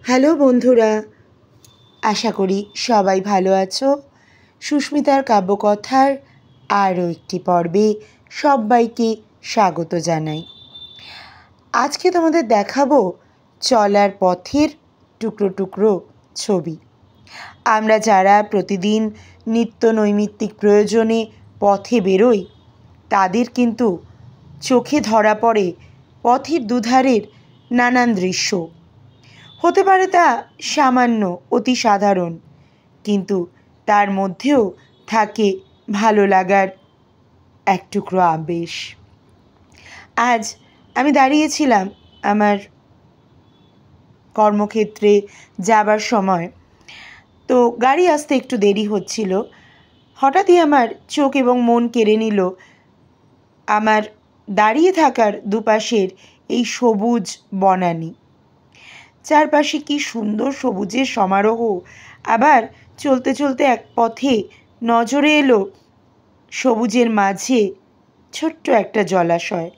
Hello বন্ধুরা, আশা করি সবাই ভালো আছো। সুস্মিতার কাব্যকথার আরও একটি পর্বে সবাইকে স্বাগত জানাই। আজকে তোমাদের দেখাবো চলার পথের টুকরো টুকরো ছবি। আমরা যারা প্রতিদিন নিত্য নৈমিত্তিক প্রয়োজনে পথে বেরোই, তাদের কিন্তু চোখে ধরা পড়ে পথের দুধারের নানান দৃশ্য। হতে পারে তা সামান্য, অতি সাধারণ, কিন্তু তার মধ্যেও থাকে ভালো লাগার এক টুকরো আবেশ। আজ আমি দাঁড়িয়েছিলাম আমার কর্মক্ষেত্রে যাবার সময়, তো গাড়ি আসতে একটু দেরি হচ্ছিল। হঠাৎই আমার চোখ এবং মন কেড়ে নিল আমার দাঁড়িয়ে থাকার দুপাশের এই সবুজ বনানী। চারপাশে কি সুন্দর সবুজের সমারোহ। আবার চলতে চলতে এক পথে নজরে এলো সবুজের মাঝে ছোট্ট একটা জলাশয়।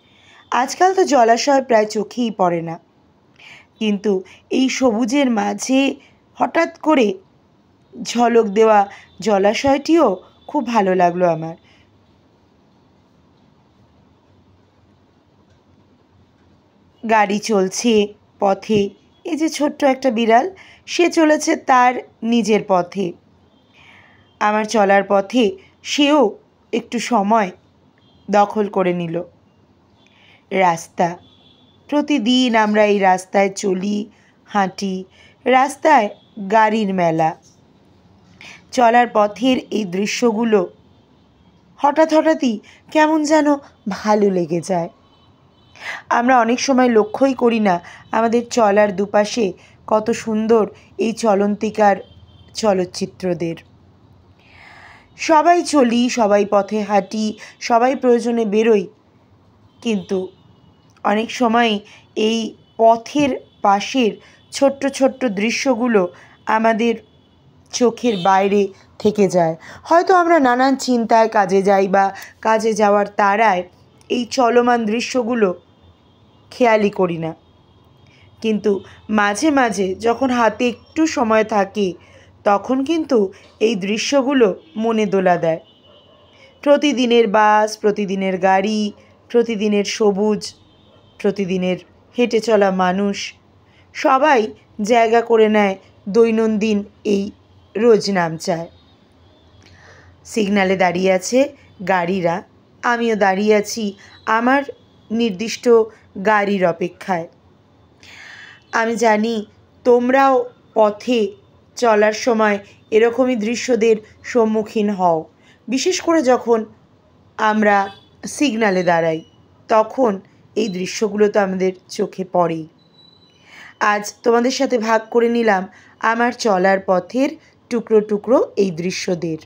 আজকাল তো জলাশয় প্রায় চোখেই পড়ে না, কিন্তু এই সবুজের মাঝে হঠাৎ করে ঝলক দেওয়া জলাশয়টিও খুব ভালো লাগলো আমার। গাড়ি চলছে পথে, এই যে ছোট্ট একটা বিড়াল, সে চলেছে তার নিজের পথে। আমার চলার পথে সেও একটু সময় দখল করে নিল। রাস্তা, প্রতিদিন আমরা এই রাস্তায় চলি, হাঁটি, রাস্তায় গাড়ির মেলা। চলার পথের এই দৃশ্যগুলো হঠাৎই কেমন যেন ভালো লেগে যায়। আমরা অনেক সময় লক্ষ্যই করি না আমাদের চলার দুপাশে কত সুন্দর এই চলন্তিকার চলচ্চিত্রদের। সবাই চলি, সবাই পথে হাঁটি, সবাই প্রয়োজনে বেরোই, কিন্তু অনেক সময় এই পথের পাশের ছোট্ট ছোট্ট দৃশ্যগুলো আমাদের চোখের বাইরে থেকে যায়। হয়তো আমরা নানান চিন্তায় কাজে যাই বা কাজে যাওয়ার তাড়ায় এই চলমান দৃশ্যগুলো খেয়ালই করি না, কিন্তু মাঝে মাঝে যখন হাতে একটু সময় থাকে তখন কিন্তু এই দৃশ্যগুলো মনে দোলা দেয়। প্রতিদিনের বাস, প্রতিদিনের গাড়ি, প্রতিদিনের সবুজ, প্রতিদিনের হেঁটে চলা মানুষ, সবাই জায়গা করে নেয় দৈনন্দিন এই রোজ নামচায়। সিগন্যালে দাঁড়িয়ে আছে গাড়িরা, আমিও দাঁড়িয়ে আছি আমার নির্দিষ্ট গাড়ির অপেক্ষায়। আমি জানি তোমরাও পথে চলার সময় এরকমই দৃশ্যদের সম্মুখীন হও, বিশেষ করে যখন আমরা সিগন্যালে দাঁড়াই, তখন এই দৃশ্যগুলো তো আমাদের চোখে পড়েই। আজ তোমাদের সাথে ভাগ করে নিলাম আমার চলার পথের টুকরো টুকরো এই দৃশ্যদের।